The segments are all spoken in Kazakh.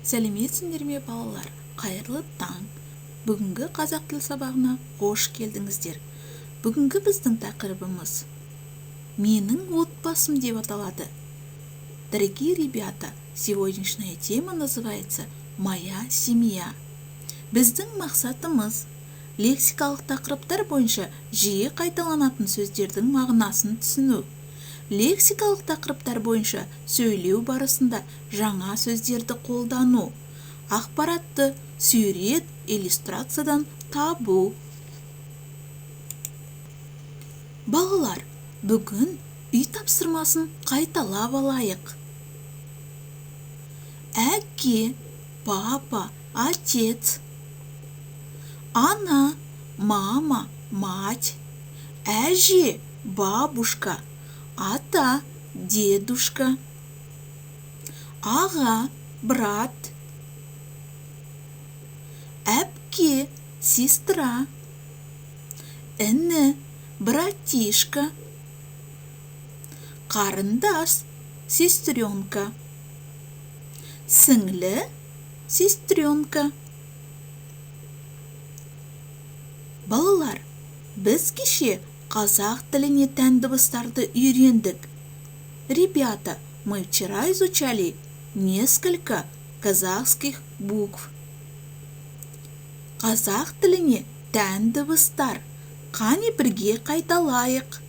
Сәлеметсіңдер ме балалар? Қайырлы таң. Бүгінгі қазақ тіл сабағына қош келдіңіздер. Бүгінгі біздің тақырыбымыз «Менің отбасым» деп аталады. Дорогие ребята, сегодняшняя тема называется «Моя семья». Біздің мақсатымыз лексикалық тақырыптар бойынша жиі қайталанатын сөздердің мағынасын түсіну. Лексикалық тақырыптар бойынша сөйлеу барысында жаңа сөздерді қолдану, ақпаратты сурет, иллюстрациядан табу. Балалар, бүгін үй тапсырмасын қайталап алайық. Әке, папа, отец. Ана, мама, мать. Әже, бабушка. Ата, дедушка. Аға, брат. Әпке, сестра. Іні, братишка. Қарындас, сестренка. Сіңлі, сестренка. Балалар, біз кеше қазақ тіліне тән дыбыстарды үйрендік. Ребята, мы вчера изучали несколько казахских букв. Қазақ тіліне тән дыбыстар. Қане бірге қайталайық.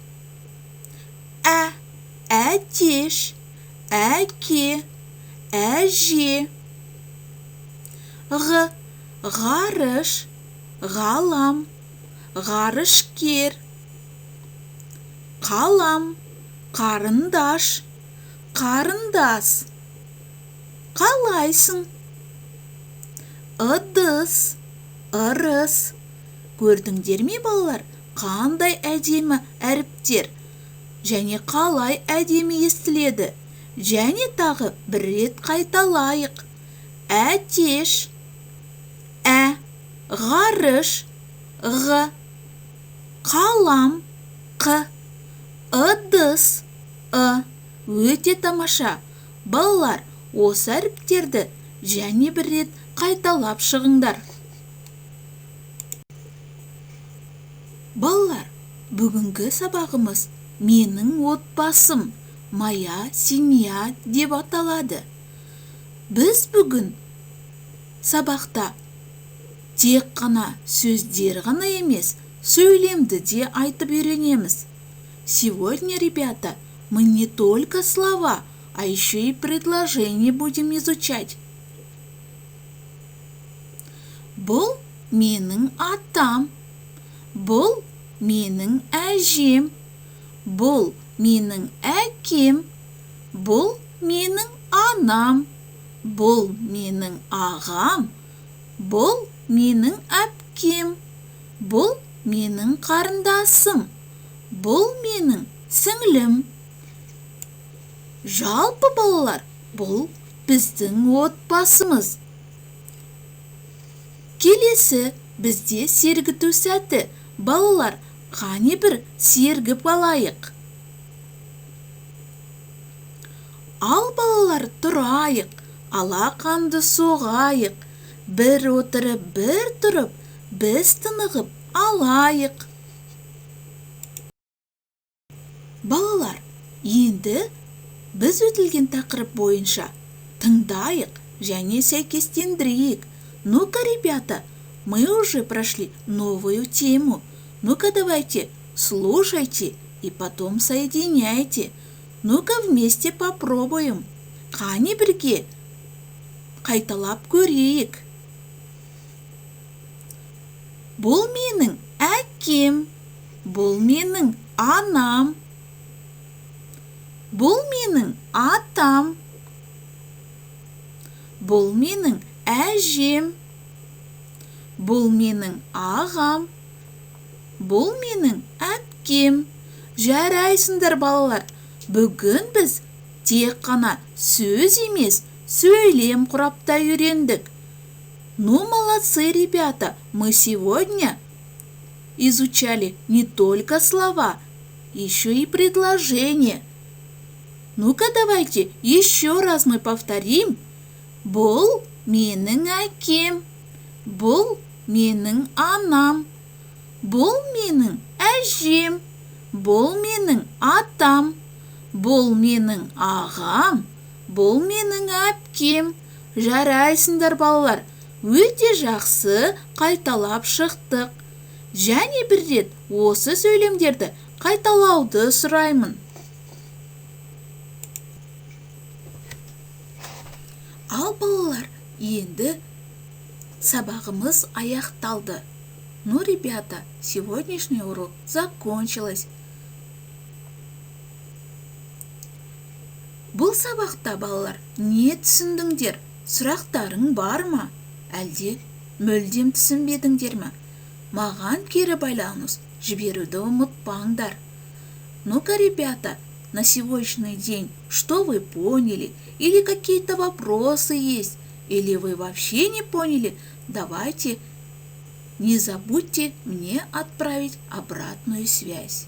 Әтеш, әке, әже. Ғарыш, ғалам, ғарышкер. Қалам, қарындаш, қарындас. Қалайсың? Ыдыс, ырыс. Көрдіңдер ме балалар? Қандай әдемі әріптер? Және қалай әдемі естіледі? Және тағы бір рет қайталайық. Әтеш, ғарыш, қалам, ыдыс, Өте тамаша. Балалар, осы әріптерді және бір рет қайталап шығыңдар. Балалар, бүгінгі сабағымыз «Менің отбасым», «Моя семья» деп аталады. Біз бүгін сабақта тек қана сөздер ғана емес, сөйлемді де айтып үйренеміз. Сегодня, ребята, мы не только слова, а еще и предложения будем изучать. Бұл менің атам, бұл менің әжем, бұл менің әкем, бұл менің анам, бұл менің ағам, бұл менің әпкем, бұл менің қарындасым, бұл менің сіңлім. Жалпы балалар, бұл біздің отбасымыз. Келесі бізде сергіту сәті. Балалар, қане бір сергіп алайық. Ал балалар, тұрайық, алақанды соғайық. Бір отырып, бір тұрып, біз тынығып алайық. Балалар, енді біз өтілген тақырып бойынша тыңдайық және сәйкестендірейік. Ну-ка, ребята, мы уже прошли новую тему. Ну-ка, давайте, слушайте и потом соединяйте. Ну-ка, вместе попробуем. Қане бірге қайталап көрейік. Бұл менің әкем, бұл менің анам, бұл менің атам, бұл менің әжем, бұл менің ағам, бұл менің әпкем. Жарайсыңдар балалар, бүгін біз тек қана сөз емес, сөйлем құрапта үйрендік. Ну, молодцы, ребята, мы сегодня изучали не только слова, еще и предложения. Ну-ка, давайте еще раз мы повторим Бұл менің әкем. Бұл менің анам. Бұл менің әжем. Бұл менің атам. Бұл менің ағам. Бұл менің әпкем. Жарайсыңдар балалар. Өте жақсы қайталап шықтық. Және бір рет осы сөйлемдерді қайталауды сұраймын. Ал балалар, енді сабағымыз аяқталды. Ну, ребята, сегодняшний урок закончилось. Бұл сабақта, балалар, не түсіндіңдер? Сұрақтарың бар ма? Әлде мүлдем түсінбедіңдер ме? Маған кері байланыс жіберуді ұмытпаңдар. Ну-ка, ребята, на сегодняшний день что вы поняли? Или какие-то вопросы есть? Или вы вообще не поняли? Давайте, не забудьте мне отправить обратную связь.